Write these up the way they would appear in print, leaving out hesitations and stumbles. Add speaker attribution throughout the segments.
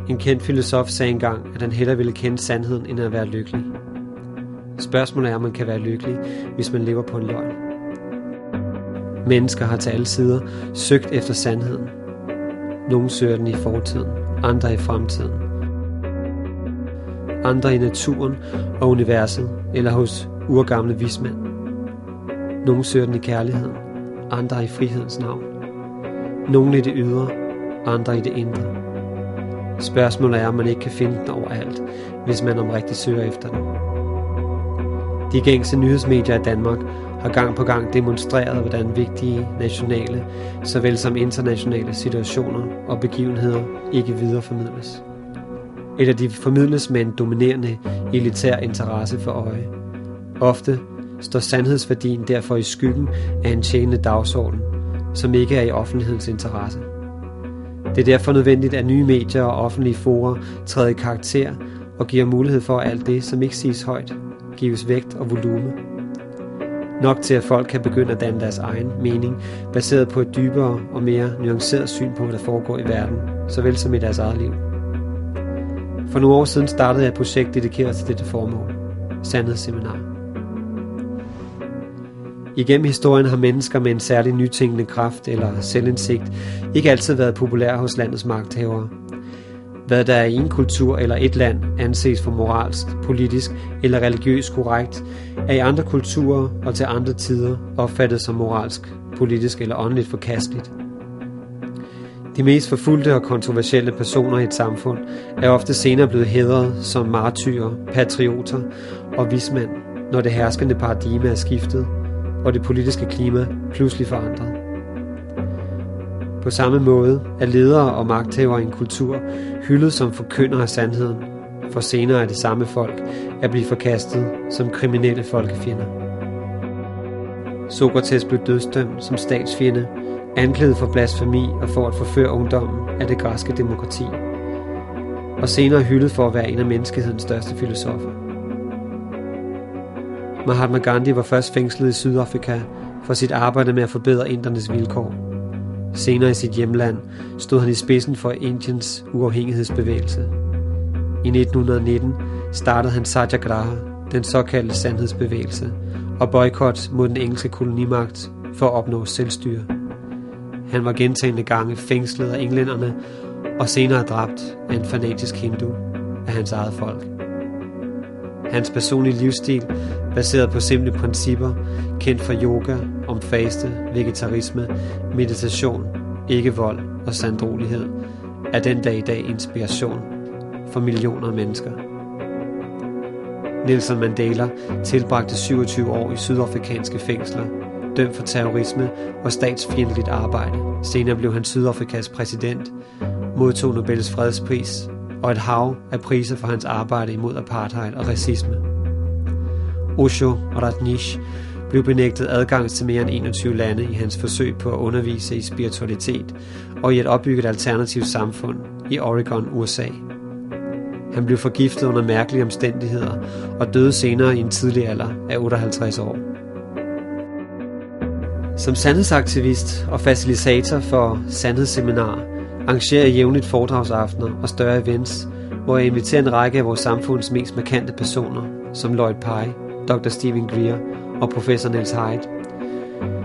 Speaker 1: En kendt filosof sagde engang, at han hellere ville kende sandheden, end at være lykkelig. Spørgsmålet er, om man kan være lykkelig, hvis man lever på en løgn. Mennesker har til alle sider søgt efter sandheden. Nogle søger den i fortiden, andre i fremtiden. Andre i naturen og universet, eller hos urgamle vismænd. Nogle søger den i kærligheden, andre i frihedens navn. Nogle i det ydre, andre i det indre. Spørgsmålet er, om man ikke kan finde den overalt, hvis man oprigtigt søger efter den. De gængse nyhedsmedier i Danmark har gang på gang demonstreret, hvordan vigtige nationale, såvel som internationale situationer og begivenheder ikke videreformidles. Eller de formidles med en dominerende elitær interesse for øje. Ofte står sandhedsværdien derfor i skyggen af en tjenende dagsorden, som ikke er i offentlighedens interesse. Det er derfor nødvendigt, at nye medier og offentlige fora træder i karakter og giver mulighed for, at alt det, som ikke siges højt, gives vægt og volume. Nok til, at folk kan begynde at danne deres egen mening, baseret på et dybere og mere nuanceret syn på, hvad der foregår i verden, såvel som i deres eget liv. For nogle år siden startede jeg et projekt dedikeret til dette formål. Sandhedsseminar. Igennem historien har mennesker med en særlig nytænkende kraft eller selvindsigt ikke altid været populære hos landets magthavere. Hvad der i en kultur eller et land anses for moralsk, politisk eller religiøst korrekt, er i andre kulturer og til andre tider opfattet som moralsk, politisk eller åndeligt forkasteligt. De mest forfulgte og kontroversielle personer i et samfund er ofte senere blevet hædret som martyrer, patrioter og vismænd, når det herskende paradigme er skiftet, og det politiske klima pludselig forandret. På samme måde er ledere og magthavere i en kultur hyldet som forkyndere af sandheden, for senere af det samme folk at blive forkastet som kriminelle folkefjender. Sokrates blev dødsdømt som statsfjende, anklaget for blasfemi og for at forføre ungdommen af det græske demokrati, og senere hyldet for at være en af menneskehedens største filosofer. Mahatma Gandhi var først fængslet i Sydafrika for sit arbejde med at forbedre indernes vilkår. Senere i sit hjemland stod han i spidsen for Indiens uafhængighedsbevægelse. I 1919 startede han Satyagraha, den såkaldte sandhedsbevægelse, og boykot mod den engelske kolonimagt for at opnå selvstyre. Han var gentagne gange fængslet af englænderne og senere dræbt af en fanatisk hindu af hans eget folk. Hans personlige livsstil, baseret på simple principper, kendt fra yoga, om faste, vegetarisme, meditation, ikke vold og sandrolighed, er den dag i dag inspiration for millioner af mennesker. Nelson Mandela tilbragte 27 år i sydafrikanske fængsler, dømt for terrorisme og statsfjendtligt arbejde. Senere blev han Sydafrikas præsident, modtog Nobels fredspris og et hav af priser for hans arbejde imod apartheid og racisme. Osho Rajneesh blev benægtet adgang til mere end 21 lande i hans forsøg på at undervise i spiritualitet og i at opbygge et alternativt samfund i Oregon, USA. Han blev forgiftet under mærkelige omstændigheder og døde senere i en tidlig alder af 58 år. Som sandhedsaktivist og facilitator for sandhedsseminar arrangerer jeg jævnligt foredragsaftener og større events, hvor jeg inviterer en række af vores samfunds mest markante personer, som Lloyd Pye, Dr. Stephen Greer og professor Niels Haid,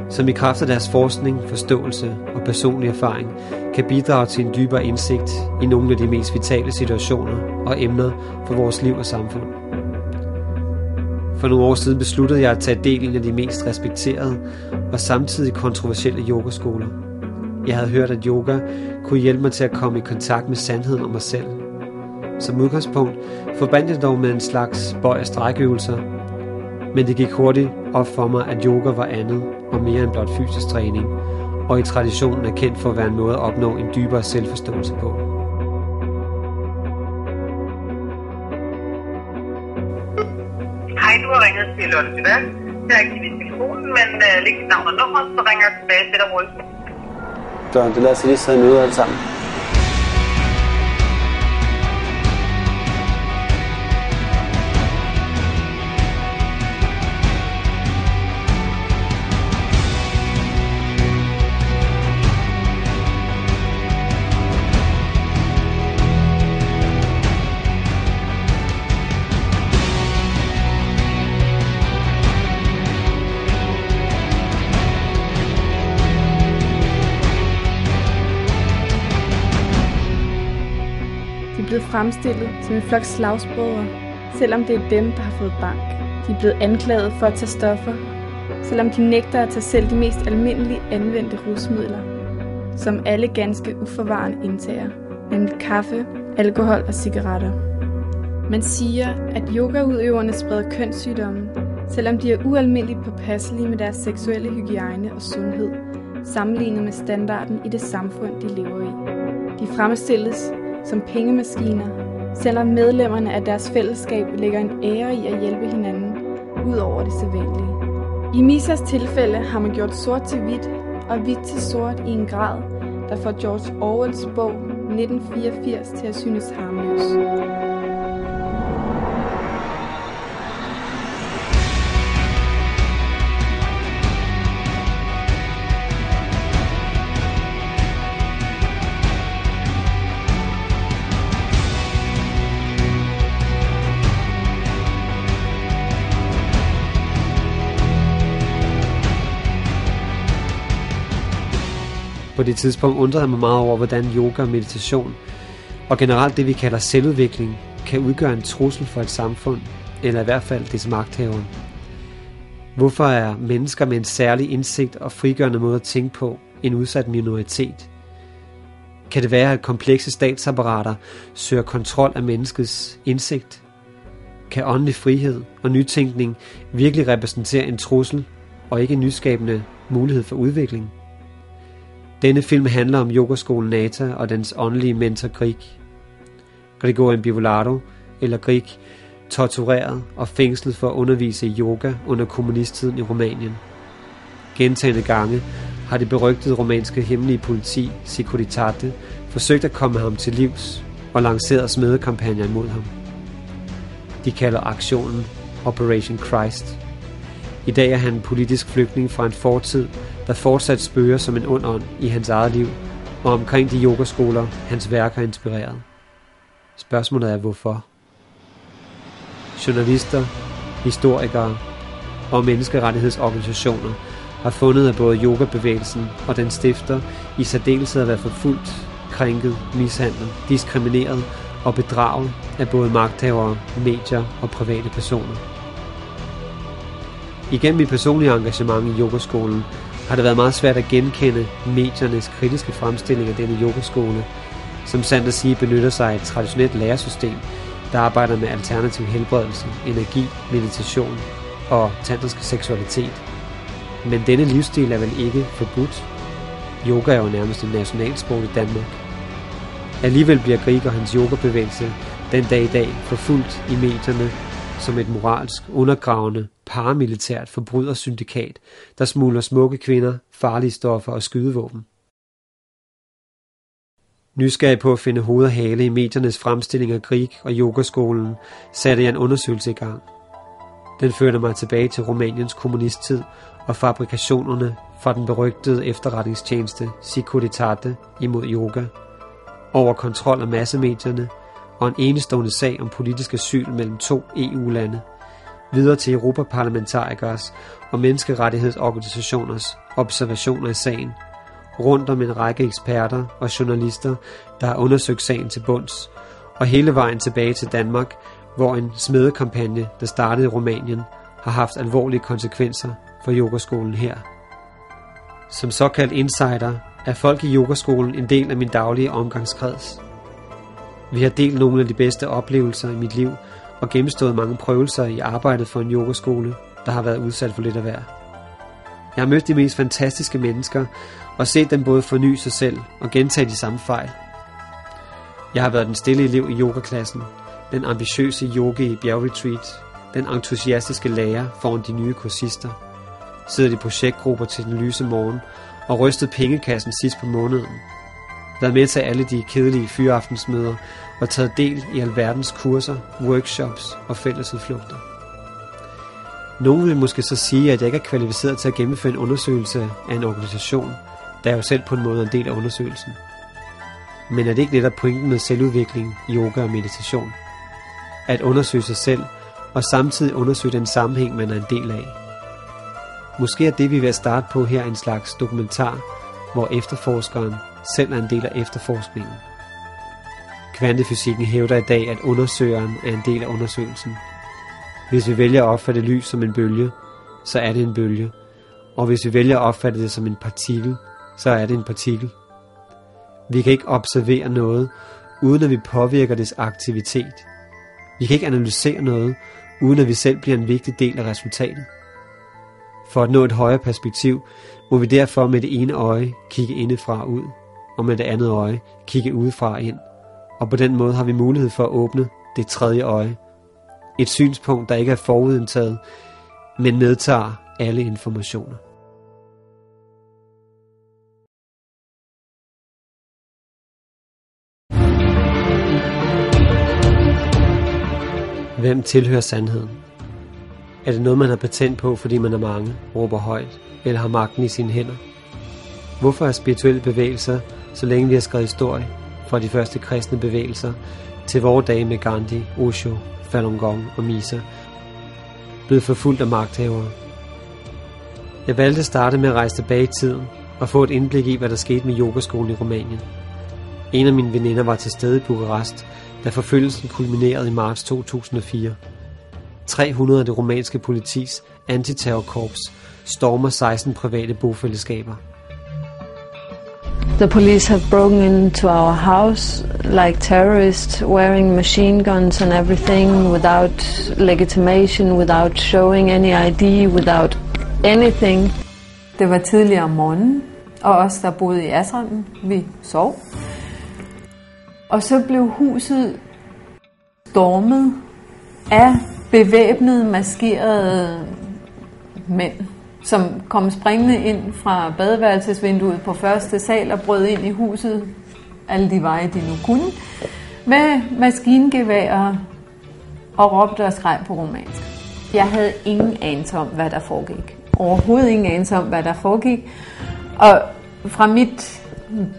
Speaker 1: som i kraft af deres forskning, forståelse og personlig erfaring kan bidrage til en dybere indsigt i nogle af de mest vitale situationer og emner for vores liv og samfund. For nogle år siden besluttede jeg at tage del i en af de mest respekterede og samtidig kontroversielle yogaskoler. Jeg havde hørt, at yoga kunne hjælpe mig til at komme i kontakt med sandheden om mig selv. Som udgangspunkt forbandt jeg dog med en slags bøj- og strækøvelser, men det gik hurtigt op for mig, at yoga var andet og mere end blot fysisk træning, og i traditionen er kendt for at være en måde at opnå en dybere selvforståelse på.
Speaker 2: Hej, du har ringet til Lotte Sivas. Jeg er ikke i telefonen, men læg dit navn og nummer, så ringer jeg tilbage til dig hurtigt.
Speaker 3: Så det lader sig lige sidde i møde alle sammen.
Speaker 4: fremstillet som en flok slagsbrødre, selvom det er dem, der har fået bank. De er blevet anklaget for at tage stoffer, selvom de nægter at tage selv de mest almindelige anvendte rusmidler, som alle ganske uforvarende indtager, nemlig kaffe, alkohol og cigaretter. Man siger, at yogaudøverne spreder kønssygdomme, selvom de er ualmindeligt påpasselige med deres seksuelle hygiejne og sundhed, sammenlignet med standarden i det samfund, de lever i. De fremstilles som pengemaskiner, selvom medlemmerne af deres fællesskab lægger en ære i at hjælpe hinanden, ud over det sædvanlige. I Misas tilfælde har man gjort sort til hvidt og hvidt til sort i en grad, der får George Orwells bog 1984 til at synes harmløs.
Speaker 1: På det tidspunkt undrede jeg mig meget over, hvordan yoga og meditation, og generelt det vi kalder selvudvikling, kan udgøre en trussel for et samfund, eller i hvert fald dets magthavere. Hvorfor er mennesker med en særlig indsigt og frigørende måde at tænke på en udsat minoritet? Kan det være, at komplekse statsapparater søger kontrol af menneskets indsigt? Kan åndelig frihed og nytænkning virkelig repræsentere en trussel og ikke en nyskabende mulighed for udvikling? Denne film handler om yogaskolen Nata og dens åndelige mentor Grig. Grigorian Bivolado, eller Grig, tortureret og fængslet for at undervise i yoga under kommunisttiden i Rumænien. Gentagne gange har det berygtede rumænske hemmelige politi, Securitate, forsøgt at komme ham til livs og lanceret smedekampagner imod ham. De kalder aktionen Operation Christ. I dag er han en politisk flygtning fra en fortid, der fortsat spøger som en ond ånd i hans eget liv, og omkring de yogaskoler, hans værker er inspireret. Spørgsmålet er hvorfor. Journalister, historikere og menneskerettighedsorganisationer har fundet, at både yogabevægelsen og den stifter i særdeleshed har været forfulgt, krænket, mishandlet, diskrimineret og bedraget af både magthavere, medier og private personer. Igennem mit personlige engagement i yogaskolen har det været meget svært at genkende mediernes kritiske fremstilling af denne yogaskole, som sandt at sige benytter sig af et traditionelt læresystem, der arbejder med alternativ helbredelse, energi, meditation og tantrisk seksualitet. Men denne livsstil er vel ikke forbudt? Yoga er jo nærmest en nationalsport i Danmark. Alligevel bliver Grig og hans yogabevægelse den dag i dag forfulgt i medierne som et moralsk undergravende paramilitært forbrydersyndikat, der smugler smukke kvinder, farlige stoffer og skydevåben. Nysgerrig på at finde hoved og hale i mediernes fremstilling af Grig og yogaskolen, satte jeg en undersøgelse i gang. Den førte mig tilbage til Rumæniens kommunisttid og fabrikationerne fra den berygtede efterretningstjeneste Securitate imod yoga, over kontrol af massemedierne og en enestående sag om politisk asyl mellem 2 EU-lande, videre til europaparlamentarikers og menneskerettighedsorganisationers observationer i sagen, rundt om en række eksperter og journalister, der har undersøgt sagen til bunds, og hele vejen tilbage til Danmark, hvor en smedekampagne, der startede i Rumænien, har haft alvorlige konsekvenser for yogaskolen her. Som såkaldt insider er folk i yogaskolen en del af min daglige omgangskreds. Vi har delt nogle af de bedste oplevelser i mit liv og gennemstået mange prøvelser i arbejdet for en yogaskole, der har været udsat for lidt af hver. Jeg har mødt de mest fantastiske mennesker og set dem både forny sig selv og gentage de samme fejl. Jeg har været den stille elev i yogaklassen, den ambitiøse yogi i bjergretreat, den entusiastiske lærer foran de nye kursister, siddet i projektgrupper til den lyse morgen og rystet pengekassen sidst på måneden, været med til alle de kedelige fyraftensmøder og taget del i alverdens kurser, workshops og fællesudflugter. Nogle vil måske så sige, at jeg ikke er kvalificeret til at gennemføre en undersøgelse af en organisation, der er jo selv på en måde en del af undersøgelsen. Men er det ikke netop pointen med selvudvikling, yoga og meditation? At undersøge sig selv og samtidig undersøge den sammenhæng, man er en del af. Måske er det, vi er ved at starte på her, en slags dokumentar, hvor efterforskeren selv er en del af efterforskningen. Kvantefysikken hævder i dag, at undersøgeren er en del af undersøgelsen. Hvis vi vælger at opfatte lys som en bølge, så er det en bølge. Og hvis vi vælger at opfatte det som en partikel, så er det en partikel. Vi kan ikke observere noget, uden at vi påvirker dets aktivitet. Vi kan ikke analysere noget, uden at vi selv bliver en vigtig del af resultatet. For at nå et højere perspektiv, må vi derfor med det ene øje kigge indefra ud, og med det andet øje kigge udefra ind. Og på den måde har vi mulighed for at åbne det tredje øje. Et synspunkt, der ikke er forudindtaget, men medtager alle informationer. Hvem tilhører sandheden? Er det noget, man har patent på, fordi man er mange, råber højt, eller har magten i sine hænder? Hvorfor er spirituelle bevægelser, så længe vi har skrevet historie, fra de første kristne bevægelser til vore dage med Gandhi, Osho, Falun Gong og Misa, blevet forfulgt af magthavere? Jeg valgte at starte med at rejse tilbage i tiden og få et indblik i, hvad der skete med yogaskolen i Rumænien. En af mine veninder var til stede i Bukarest, da forfølgelsen kulminerede i marts 2004. 300 af det rumænske politis antiterrorkorps stormer 16 private bofællesskaber.
Speaker 5: The police have broken into our house like terrorists, wearing machine guns and everything, without legitimation, without showing any ID, without anything.
Speaker 6: Det var tidligere om morgenen, og os, der boede i Ashrammen, vi sov. Og så blev huset stormet af bevæbnede, maskerede mænd, som kom springende ind fra badeværelsesvinduet på første sal og brød ind i huset, alle de veje, de nu kunne, med maskingeværer og råbte og skreg på rumænsk. Jeg havde ingen anelse om, hvad der foregik. Overhovedet ingen anelse om, hvad der foregik. Og fra mit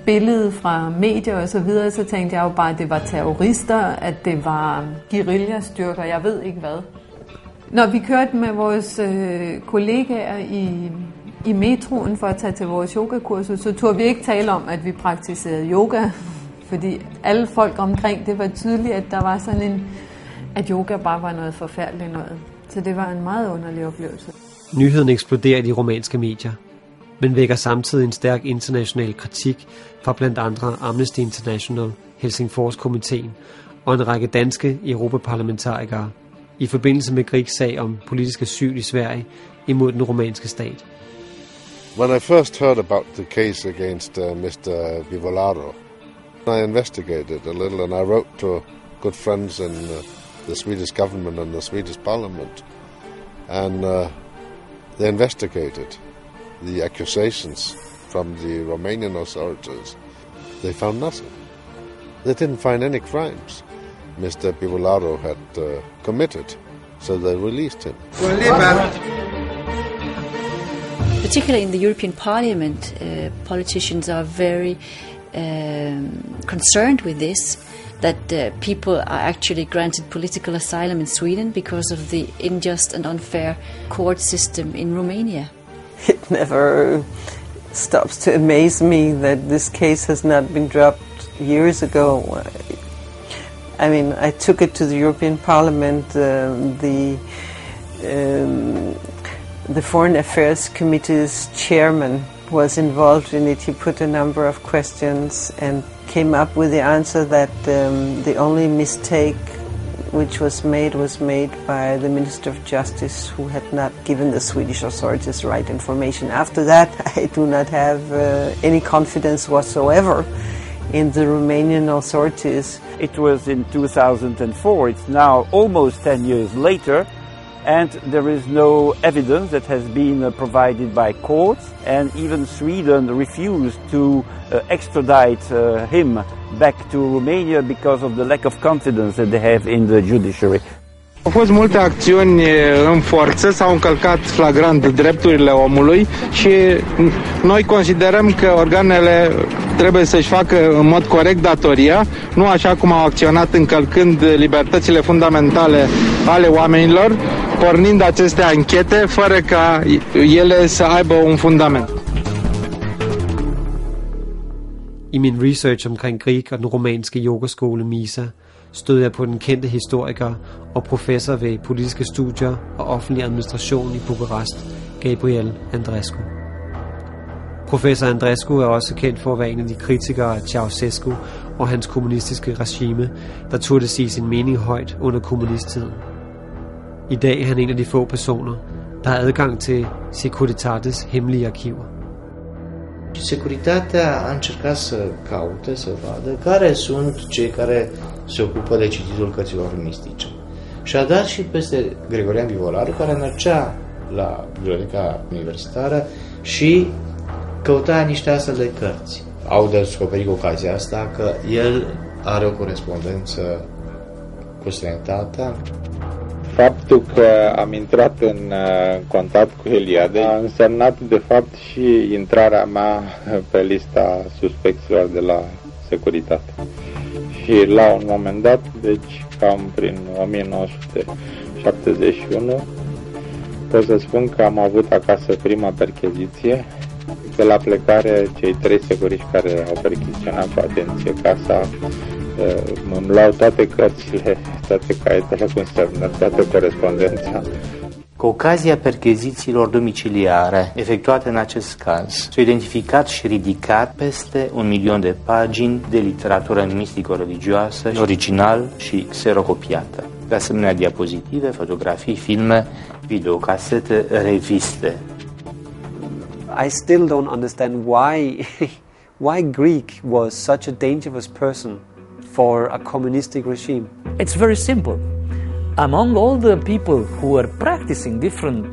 Speaker 6: billede fra medier og så videre, så tænkte jeg jo bare, at det var terrorister, at det var guerillastyrker, jeg ved ikke hvad. Når vi kørte med vores kollegaer i metroen for at tage til vores yogakursus, så turde vi ikke tale om, at vi praktiserede yoga, fordi alle folk omkring, det var tydeligt, at der var sådan at yoga bare var noget forfærdeligt noget. Så det var en meget underlig oplevelse.
Speaker 1: Nyheden eksploderer i de rumænske medier, men vækker samtidig en stærk international kritik fra blandt andre Amnesty International, Helsingforskomiteen og en række danske europaparlamentarikere i forbindelse med Griegs sag om politisk asyl i Sverige imod den rumænske stat.
Speaker 7: When I first heard about the case against Mr. Bivolaro, I investigated a little and I wrote to good friends in the Swedish government and the Swedish parliament, and they investigated the accusations from the Romanian authorities. They found nothing. They didn't find any crimes Mr. Bivolaro had committed, so they released him.
Speaker 8: Particularly in the European Parliament, politicians are very concerned with this, that people are actually granted political asylum in Sweden because of the unjust and unfair court system in Romania.
Speaker 9: It never stops to amaze me that this case has not been dropped years ago. I mean, I took it to the European Parliament. The Foreign Affairs Committee's chairman was involved in it. He put a number of questions and came up with the answer that the only mistake which was made by the Minister of Justice, who had not given the Swedish authorities the right information. After that, I do not have any confidence whatsoever in the Romanian authorities.
Speaker 10: It was in 2004. It's now almost 10 years later, and there is no evidence that has been provided by courts, and even Sweden refused to extradite him back to Romania because of the lack of confidence that they have in the judiciary.
Speaker 11: Au fost multe acțiuni în forță, s-au încălcat flagrant drepturile omului și noi considerăm că organele trebuie să-și facă în mod corect datoria, nu așa cum au acționat încălcând libertățile fundamentale ale oamenilor, pornind aceste anchete fără ca ele să aibă un fundament.
Speaker 1: I min research omkring Grieg og den romanske yogaskole Misa stød jeg på den kendte historiker og professor ved politiske studier og offentlig administration i Bukarest, Gabriel Andreescu. Professor Andreescu er også kendt for at være en af de kritikere af Ceausescu og hans kommunistiske regime, der turde sige sin mening højt under kommunisttiden. I dag er han en af de få personer, der har adgang til Securitates hemmelige arkiver.
Speaker 12: Securitatea a încercat să caute, să vadă care sunt cei care se ocupă de cititul cărților mistice. Și a dat și peste Gregorian Bivolaru, care mergea la biblioteca universitară și căuta niște astfel de cărți. Au descoperit cu ocazia asta că el are o corespondență cu străinătatea.
Speaker 11: Faptul că am intrat în contact cu Eliade a însemnat de fapt și intrarea mea pe lista suspecților de la securitate. Și la un moment dat, deci cam prin 1971, pot să spun că am avut acasă prima percheziție. De la plecare, cei 3 securiști care au percheziționat cu atenție casa îmi luau toate cărțile, toate caietele cu însemnări, toată corespondența.
Speaker 12: Cu ocazia perchezițiilor domiciliare efectuate în acest caz, s-au identificat și ridicat peste 1.000.000 de pagini de literatură mistico-religioasă, original și xerocopiată. De asemenea, diapozitive, fotografii, filme, videocasete, reviste.
Speaker 3: I still don't understand why Greek was such a dangerous person for a communistic regime.
Speaker 13: It's very simple. Among all the people who were practicing different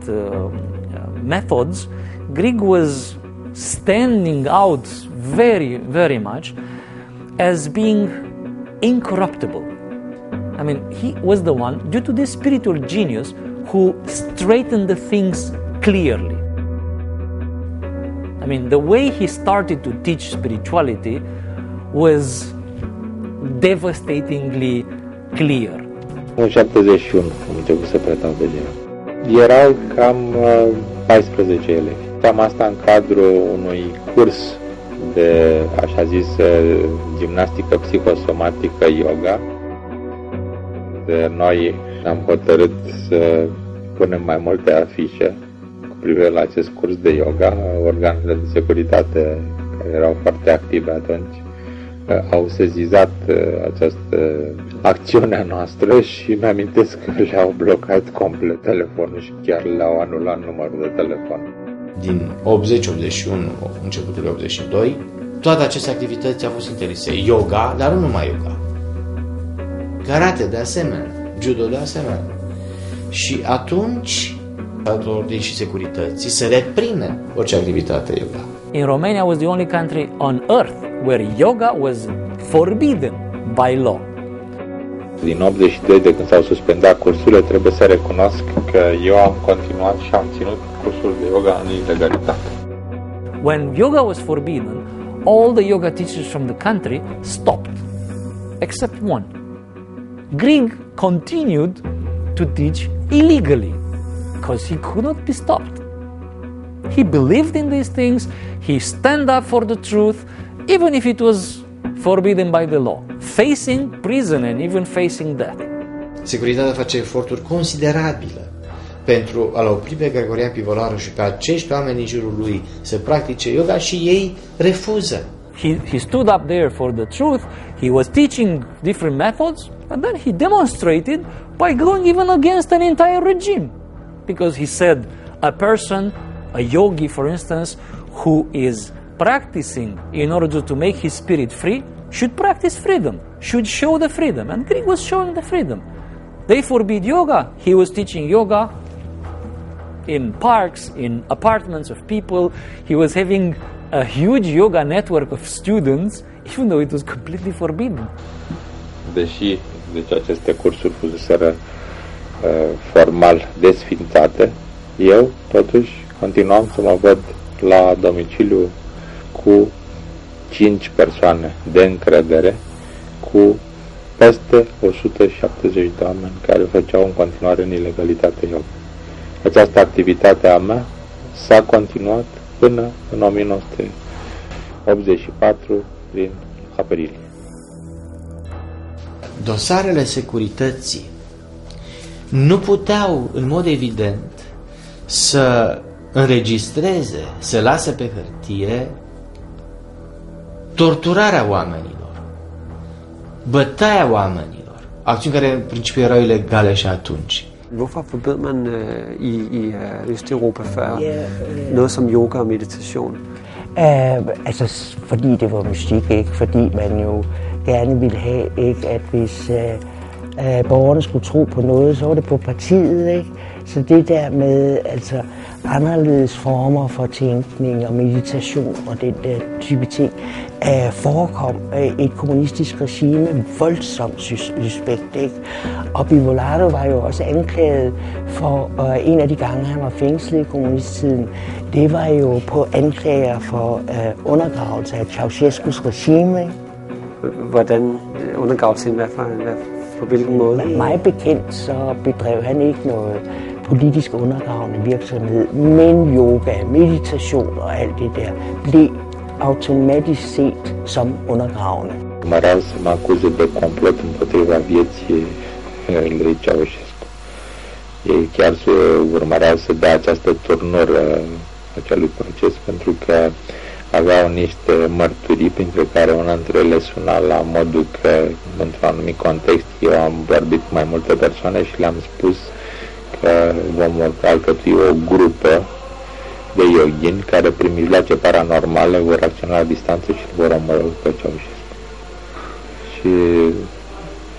Speaker 13: methods, Grieg was standing out very, very much as being incorruptible. I mean, he was the one, due to this spiritual genius, who straightened the things clearly. I mean, the way he started to teach spirituality was devastatingly clear.
Speaker 11: În 71 am început să predau pe geo. Erau cam 14 elevi. Cam asta în cadrul unui curs de, așa zis, gimnastică psihosomatică yoga. De noi am hotărât să punem mai multe afișe cu privire la acest curs de yoga. Organele de securitate care erau foarte active atunci au sezizat această acțiune a noastră și mi-amintesc că le-au blocat complet telefonul și chiar le-au anulat numărul de telefon.
Speaker 12: Din 80-81, începutul 82, toate aceste activități au fost interzise. Yoga, dar nu numai yoga. Karate de asemenea, judo de asemenea. Și atunci, datorită ordinii și securității, se reprime orice activitate yoga.
Speaker 13: In Romania was the only country on earth where yoga was forbidden by law.
Speaker 11: Din 82, de când s-au suspendat cursurile, trebuie să recunosc că eu am continuat și am ținut cursul de yoga în ilegalitate.
Speaker 13: When yoga was forbidden, all the yoga teachers from the country stopped, except one. Grieg continued to teach illegally because he could not be stopped. He believed in these things, he stand up for the truth, even if it was forbidden by the law, facing prison and even facing death.
Speaker 12: Securitatea face eforturi considerabile pentru a-l opri pe Gregorian Pivolaru și pe acești oameni din jurul lui să practice yoga și ei refuză.
Speaker 13: He stood up there for the truth, he was teaching different methods, and then he demonstrated by going even against an entire regime. Because he said, a person, a yogi for instance, who is practicing in order to make his spirit free, should practice freedom, should show the freedom. And Grieg was showing the freedom. They forbid yoga, he was teaching yoga in parks, in apartments of people. He was having a huge yoga network of students, even though it was completely forbidden.
Speaker 11: Deși aceste cursuri fuseseră formal desfințate, eu totuși continuam să mă văd la domiciliu cu 5 persoane de încredere, cu peste 170 de oameni care făceau în continuare în ilegalitate yoga. Această activitate a mea s-a continuat până în 1984,
Speaker 14: prin apărire.
Speaker 12: Dosarele securității nu puteau, în mod evident, să înregistreze, să lase pe hârtie torturarea oamenilor, bătaia oamenilor, acțiuni care în principiu erau ilegale și atunci.
Speaker 3: Hvorfor forbød man i Østeuropa før noget som yoga og meditation?
Speaker 15: Altså, fordi det var mystik, ikke? Fordi man jo gerne ville have, ikke? At hvis borgerne skulle tro på noget, så var det på partiet, ikke? Så det der med altså anderledes former for tænkning og meditation og den der type ting forekom et kommunistisk regime voldsomt suspekt, ikke? Og Bivolado var jo også anklaget for en af de gange, han var fængslet i kommunisttiden, det var jo på anklager for undergravelse af Ceausescus regime, ikke?
Speaker 3: Hvordan undergravelse han? På hvilken måde?
Speaker 15: Mig bekendt, så bedrev han ikke noget politisk undergravende virksomhed, men yoga, meditation og alt det der blev automatisk set som undergravende.
Speaker 14: Urmăreau să mă acuze de complot împotriva vieții lui Ceaușescu. Ei chiar urmăreau să dea această turnură acelui proces pentru că aveau niște mărturii, printre care una dintre ele suna la modul că, într-un anumit context, eu am vorbit cu mai multe persoane și le-am spus că vom alcătui o grupă de yoghini care, prin mijloace paranormale, vor acționa la distanță și îl vor omorâ pe Ceaușescu. Și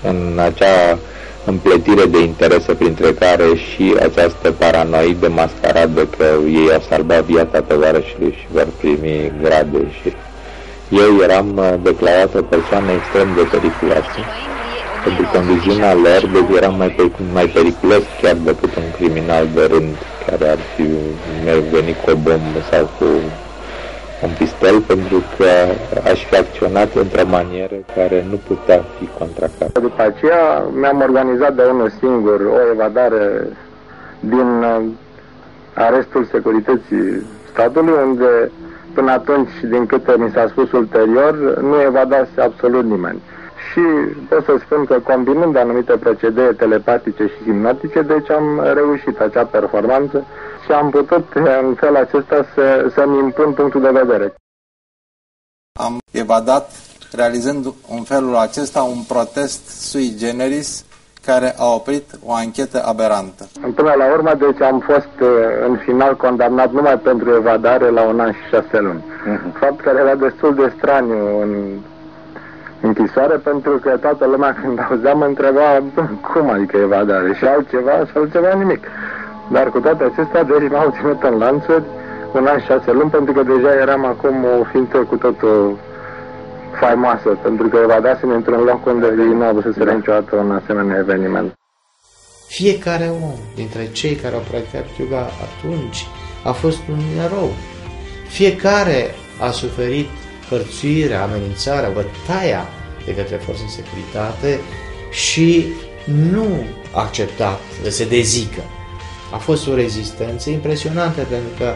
Speaker 14: în acea împletire de interese, printre care și această paranoidă mascaradă că ei au salvat viața tovarășului și vor primi grade și eu eram declarat o persoană extrem de periculoasă. Pentru condițiunea lor, deci eram mai periculos chiar decât un criminal de rând care ar fi venit cu o bombă sau cu un pistol, pentru că aș fi acționat într-o manieră care nu putea fi contracarată.
Speaker 11: După aceea mi-am organizat de unul singur o evadare din arestul securității statului, unde până atunci, din câte mi s-a spus ulterior, nu evadase absolut nimeni. Și pot să spun că combinând anumite procedee telepatice și hipnotice, deci am reușit acea performanță și am putut în felul acesta să-mi impun punctul de vedere.
Speaker 16: Am evadat realizând în felul acesta un protest sui generis care a oprit o anchetă aberantă.
Speaker 11: Până la urmă, deci am fost în final condamnat numai pentru evadare la 1 an și 6 luni. Fapt care era destul de straniu în închisoare, pentru că toată lumea când auzea mă întreba cum adică evadare și altceva nimic. Dar cu toate acestea, deci m-au ținut în lanțuri 1 an și 6 luni, pentru că deja eram acum o ființă cu totul faimoasă, pentru că evadasem într-un loc unde nu a văzut niciodată un asemenea eveniment.
Speaker 12: Fiecare om dintre cei care au practicat yoga atunci a fost un erou. Fiecare a suferit hărțuirea, amenințarea, bătaia de către forțe de securitate și nu a acceptat să se dezică. A fost o rezistență impresionantă, pentru că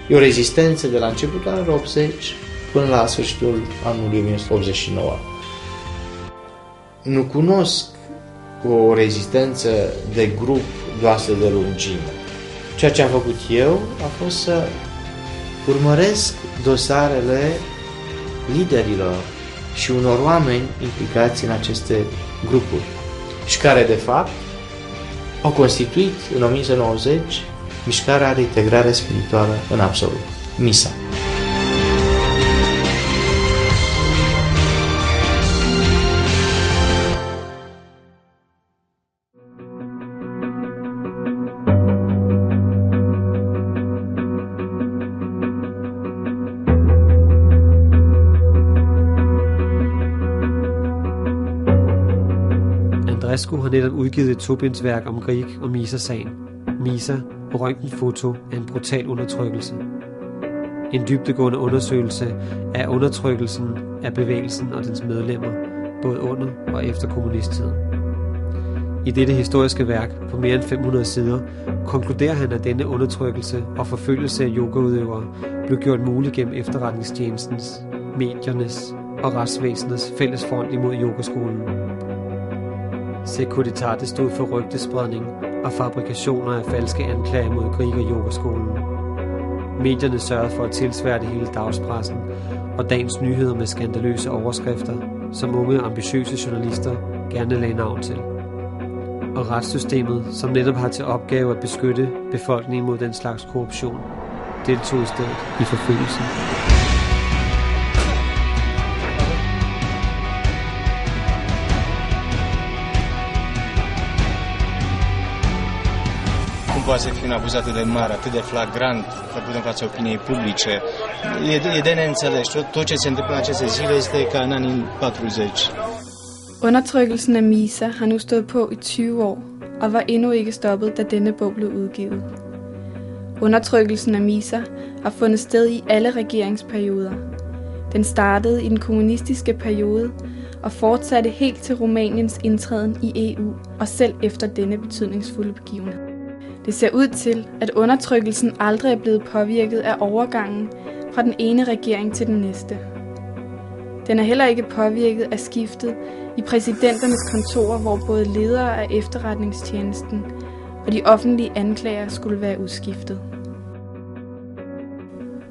Speaker 12: e o rezistență de la începutul anului 80 până la sfârșitul anului 1989. Nu cunosc o rezistență de grup de astfel de lungime. Ceea ce am făcut eu a fost să urmăresc dosarele liderilor și unor oameni implicați în aceste grupuri și care, de fapt, au constituit în 1990 mișcarea de integrare spirituală în absolut, MISA.
Speaker 1: Andreescu har netop udgivet et tobindsværk om Grieg og Misa-sagen. Misa og røntgenfoto er en brutal undertrykkelse. En dybdegående undersøgelse af undertrykkelsen af bevægelsen og dens medlemmer, både under og efter kommunisttiden. I dette historiske værk på mere end 500 sider konkluderer han, at denne undertrykkelse og forfølgelse af yogaudøvere blev gjort mulig gennem efterretningstjenestens, mediernes og retsvæsenets fælles front imod yogaskolen. Securitate stod for rygtespredning og fabrikationer af falske anklager mod Grieg og yogaskolen. Medierne sørgede for at tilsværte hele dagspressen og dagens nyheder med skandaløse overskrifter, som unge ambitiøse journalister gerne lagde navn til. Og retssystemet, som netop har til opgave at beskytte befolkningen mod den slags korruption, deltog i stedet i forfølgelsen.
Speaker 17: Poate să fie un abuz atât de mare, atât de flagrant, făcut în fața opiniei publice. E de neînțeles. Tot ce se întâmplă în aceste zile este ca în anii 40.
Speaker 4: Undertrykkelsen af Misa har nu stået på i 20 år, og var endnu ikke stoppet, da denne bog blev udgivet. Undertrykkelsen af Misa har fundet sted i alle regeringsperioder. Den startede i den kommunistiske periode og fortsatte helt til Rumæniens indtræden i EU, og selv efter denne betydningsfulde begivenhed. Det ser ud til, at undertrykkelsen aldrig er blevet påvirket af overgangen fra den ene regering til den næste. Den er heller ikke påvirket af skiftet i præsidenternes kontorer, hvor både ledere af efterretningstjenesten og de offentlige anklager skulle være udskiftet.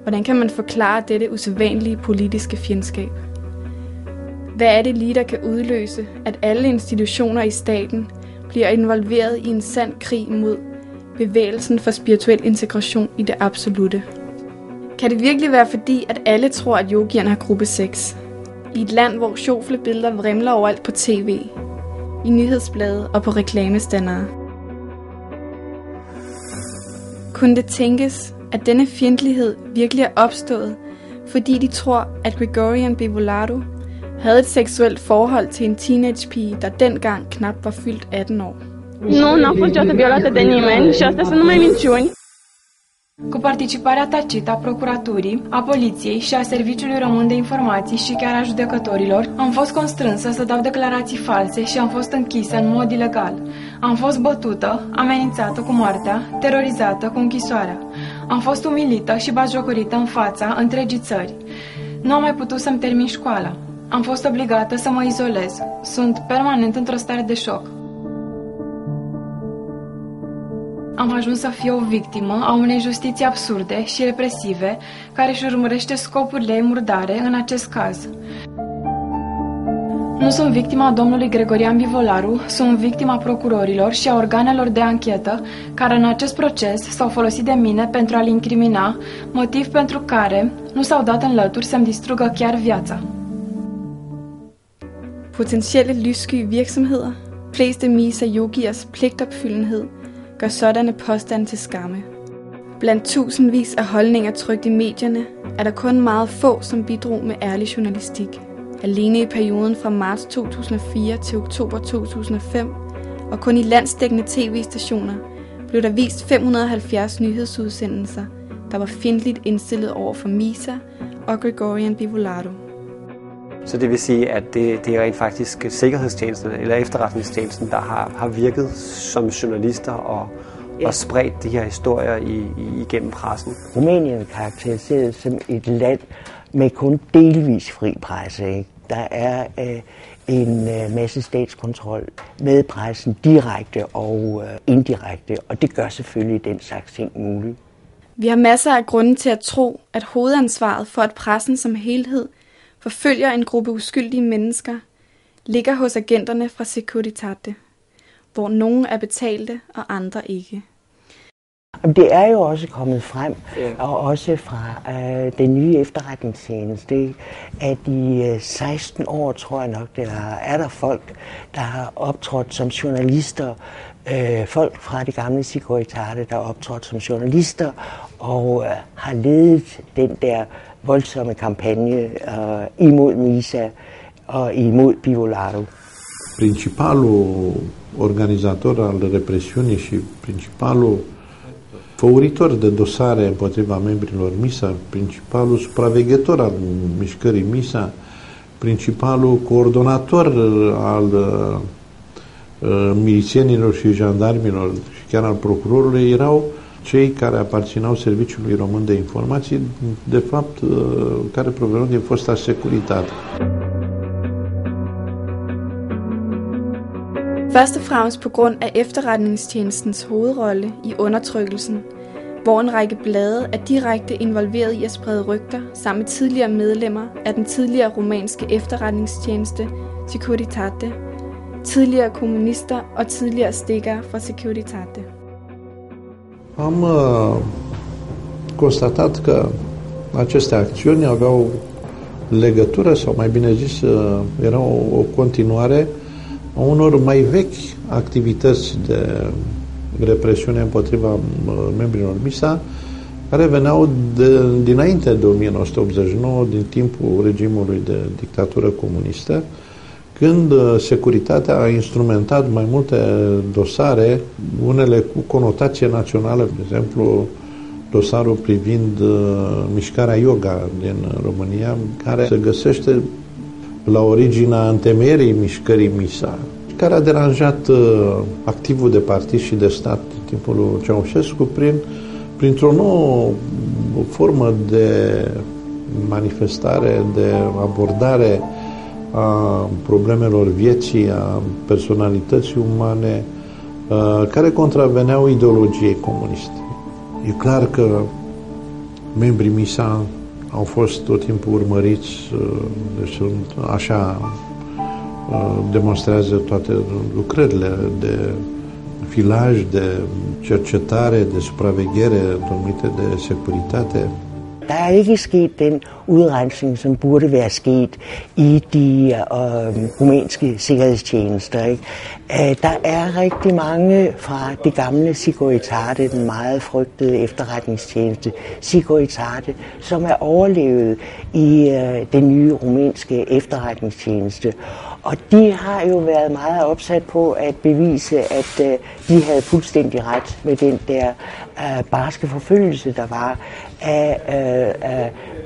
Speaker 4: Hvordan kan man forklare dette usædvanlige politiske fjendskab? Hvad er det lige, der kan udløse, at alle institutioner i staten bliver involveret i en sand krig mod bevægelsen for spirituel integration i det absolutte? Kan det virkelig være fordi, at alle tror, at yogierne har gruppe 6? I et land, hvor sjoflebilleder vrimler overalt på tv, i nyhedsblade og på reklamestandere. Kunne det tænkes, at denne fjendtlighed virkelig er opstået, fordi de tror, at Grigorian Bivolatu havde et seksuelt forhold til en teenagepige, der dengang knap var fyldt 18 år?
Speaker 18: Nu, n-am fost niciodată violată de nimeni și astea sunt numai minciuni.
Speaker 19: Cu participarea tacită a procuraturii, a poliției și a Serviciului Român de Informații și chiar a judecătorilor, am fost constrânsă să dau declarații false și am fost închisă în mod ilegal. Am fost bătută, amenințată cu moartea, terorizată cu închisoarea. Am fost umilită și batjocorită în fața întregii țări. Nu am mai putut să-mi termin școala. Am fost obligată să mă izolez. Sunt permanent într-o stare de șoc. Am ajuns să fiu o victimă a unei justiții absurde și represive care își urmărește scopurile ei murdare în acest caz. Nu sunt victima domnului Gregorian Bivolaru, sunt victima procurorilor și a organelor de anchetă care în acest proces s-au folosit de mine pentru a-l incrimina, motiv pentru care nu s-au dat în lături să-mi distrugă chiar viața.
Speaker 4: Potentielle lyssky virksomheder, fleste Misa yogiers pligtopfyldenhed, gør sådanne påstande til skamme. Blandt tusindvis af holdninger trykt i medierne, er der kun meget få, som bidrog med ærlig journalistik. Alene i perioden fra marts 2004 til oktober 2005, og kun i landsdækkende tv-stationer, blev der vist 570 nyhedsudsendelser, der var fjendtligt indstillet over for Misa og Grigorian Bivolatu.
Speaker 3: Så det vil sige, at det er rent faktisk sikkerhedstjenesten eller efterretningstjenesten, der har virket som journalister og spredt de her historier igennem pressen.
Speaker 15: Rumænien er karakteriseret som et land med kun delvis fri presse. Ikke? Der er en masse statskontrol med pressen direkte og indirekte, og det gør selvfølgelig den slags ting muligt.
Speaker 4: Vi har masser af grunde til at tro, at hovedansvaret for, at pressen som helhed forfølger en gruppe uskyldige mennesker, ligger hos agenterne fra Securitate, hvor nogle er betalte og andre ikke.
Speaker 15: Det er jo også kommet frem, og også fra den nye efterretningstjeneste, at i 16 år, tror jeg nok, er der folk, der har optrådt som journalister, folk fra det gamle Securitate, der har optrådt som journalister, og har ledet den der voldsomme kampagne imod Misa og imod Bivolatu.
Speaker 20: Principalul organizator al represiunii și principalul făuritor de dosare împotriva membrilor Misa, principalul supraveghetor al mișcării Misa, principalul coordonator al milițienilor și jandarmilor și chiar al procurorului erau cei care aparțineau Serviciului Român de Informații, de fapt, care proveneau din fosta Securitate.
Speaker 4: Først og fremmest på grund af efterretningstjenestens hovedrolle i undertrykkelsen, hvor en række blade er direkte involveret i at sprede rygter sammen med tidligere medlemmer af den tidligere romanske efterretningstjeneste Securitate, tidligere kommunister og tidligere stikkere fra Securitate.
Speaker 20: Am constatat că aceste acțiuni aveau legătură, sau mai bine zis, erau o continuare a unor mai vechi activități de represiune împotriva membrilor MISA, care veneau dinainte de 1989, din timpul regimului de dictatură comunistă, când Securitatea a instrumentat mai multe dosare, unele cu conotație națională, de exemplu dosarul privind mișcarea yoga din România, care se găsește la originea întemeierii mișcării MISA, care a deranjat activul de partid și de stat în timpul lui Ceaușescu printr-o nouă formă de manifestare, de abordare a problemelor vieții, a personalității umane, care contraveneau ideologiei comuniste. E clar că membrii MISA au fost tot timpul urmăriți, deci sunt așa, demonstrează toate lucrările de filaj, de cercetare, de supraveghere numite de Securitate.
Speaker 15: Der er ikke sket den udrensning, som burde være sket i de rumænske sikkerhedstjenester. Ikke? Der er rigtig mange fra det gamle Securitate, den meget frygtede efterretningstjeneste Securitate, som er overlevet i den nye rumænske efterretningstjeneste. Og de har jo været meget opsat på at bevise, at de havde fuldstændig ret med den der barske forfølgelse, der var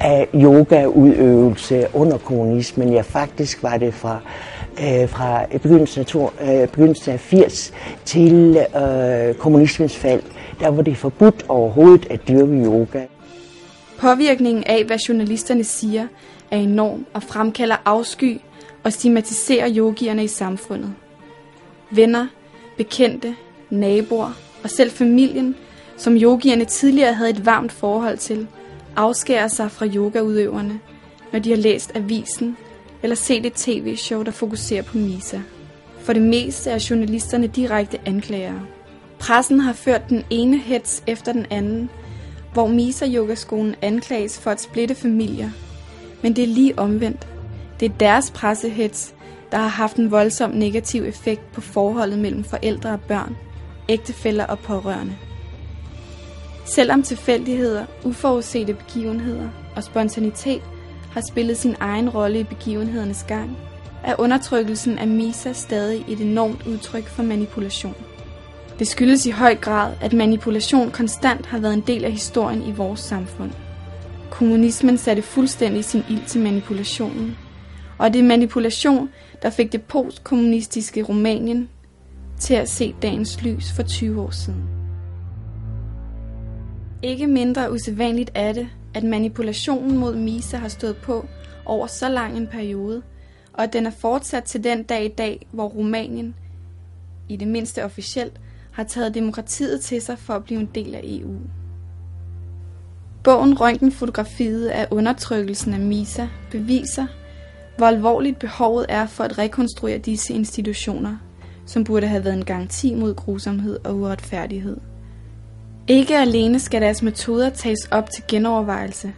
Speaker 15: af yogaudøvelse under kommunismen. Ja, faktisk var det fra begyndelsen af 80 til kommunismens fald, der var det forbudt overhovedet at dyrke yoga.
Speaker 4: Påvirkningen af, hvad journalisterne siger, er enorm og fremkalder afsky og stigmatiserer yogierne i samfundet. Venner, bekendte, naboer og selv familien, som yogierne tidligere havde et varmt forhold til, afskærer sig fra yogaudøverne, når de har læst avisen eller set et tv-show, der fokuserer på MISA. For det meste er journalisterne direkte anklagere. Pressen har ført den ene hets efter den anden, hvor MISA-yogaskolen anklages for at splitte familier. Men det er lige omvendt. Det er deres pressehets, der har haft en voldsom negativ effekt på forholdet mellem forældre og børn, ægtefæller og pårørende. Selvom tilfældigheder, uforudsete begivenheder og spontanitet har spillet sin egen rolle i begivenhedernes gang, er undertrykkelsen af MISA stadig et enormt udtryk for manipulation. Det skyldes i høj grad, at manipulation konstant har været en del af historien i vores samfund. Kommunismen satte fuldstændig sin ild til manipulationen, og det er manipulation, der fik det postkommunistiske Rumænien til at se dagens lys for 20 år siden. Ikke mindre usædvanligt er det, at manipulationen mod MISA har stået på over så lang en periode, og at den er fortsat til den dag i dag, hvor Rumænien, i det mindste officielt, har taget demokratiet til sig for at blive en del af EU. Bogen Røntgenfotografiet af undertrykkelsen af MISA beviser, hvor alvorligt behovet er for at rekonstruere disse institutioner, som burde have været en garanti mod grusomhed og uretfærdighed. Ikke alene skal deres metoder tages op til genovervejelse.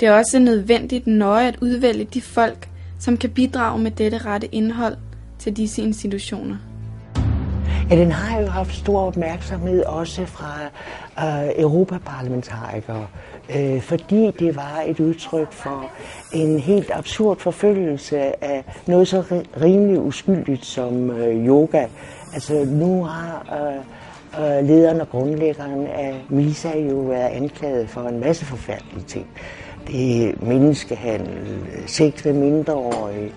Speaker 4: Det er også nødvendigt nøje at udvælge de folk, som kan bidrage med dette rette indhold til disse institutioner.
Speaker 15: Ja, den har jo haft stor opmærksomhed også fra europaparlamentarikere, fordi det var et udtryk for en helt absurd forfølgelse af noget så rimelig uskyldigt som yoga. Altså nu har lederen og grundlæggeren af MISA jo været anklaget for en masse forfærdelige ting. Det er menneskehandel, sex med mindreårige,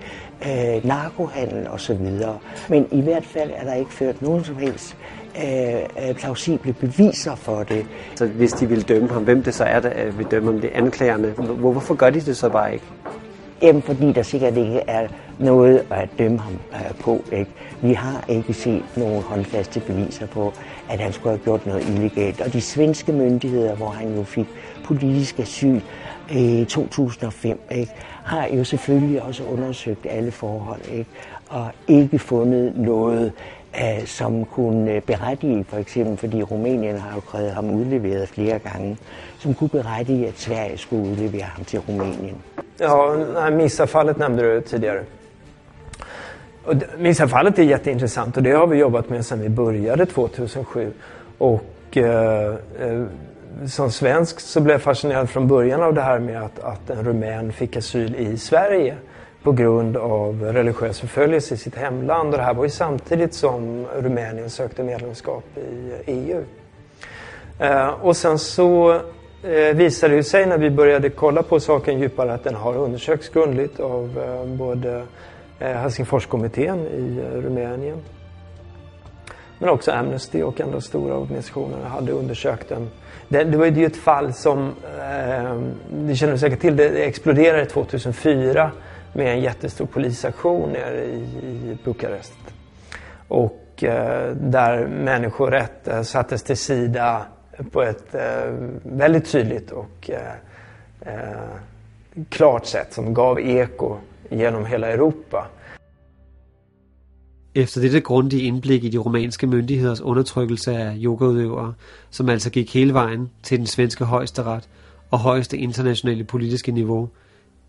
Speaker 15: narkohandel osv. Men i hvert fald er der ikke ført nogen som helst plausible beviser for det.
Speaker 3: Så hvis de vil dømme ham, hvem det så er, der vil dømme ham, det er anklagerne. Hvorfor gør de det så bare ikke?
Speaker 15: Jamen, fordi der sikkert ikke er noget at dømme ham på. Ikke? Vi har ikke set nogen håndfaste beviser på, at han skulle have gjort noget illegalt. Og de svenske myndigheder, hvor han jo fik politisk asyl i 2005, ikke, har jo selvfølgelig også undersøgt alle forhold, ikke, og ikke fundet noget, som kunne berettige, for eksempel, fordi Rumænien har jo krævet ham udleveret flere gange, som kunne berettige, at Sverige skulle udlevere ham til Rumänien.
Speaker 21: Ja, Missafallet nämnde du tidigare. Och Missafallet är jätteintressant och det har vi jobbat med sedan vi började 2007. Och som svensk så blev jag fascinerad från början av det här med att en rumän fick asyl i Sverige på grund av religiös förföljelse i sitt hemland. Och det här var ju samtidigt som Rumänien sökte medlemskap i EU. Och sen så visade det sig när vi började kolla på saken djupare att den har undersökts grundligt av både Helsingforskommittén i Rumänien, men också Amnesty och andra stora organisationer hade undersökt den. Det var ju ett fall som, det känner du säkert till, det exploderade 2004 med en jättestor polisaktion nere i Bukarest. Och där människorätt sattes till sida på ett väldigt tydligt och klart sätt som gav eko genom hela Europa.
Speaker 1: Efter dette grundige indblik i de rumænske myndigheders undertrykkelse af yogaudøvere, som altså gik hele vejen til den svenske højesteret og højeste internationale politiske niveau,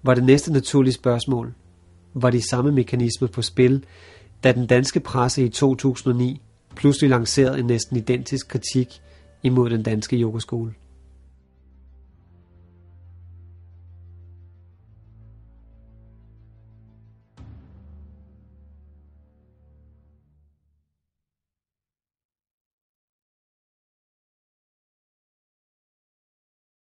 Speaker 1: var det næste naturlige spørgsmål: var de samme mekanismer på spil, da den danske presse i 2009 pludselig lancerede en næsten identisk kritik imod den danske yogaskole?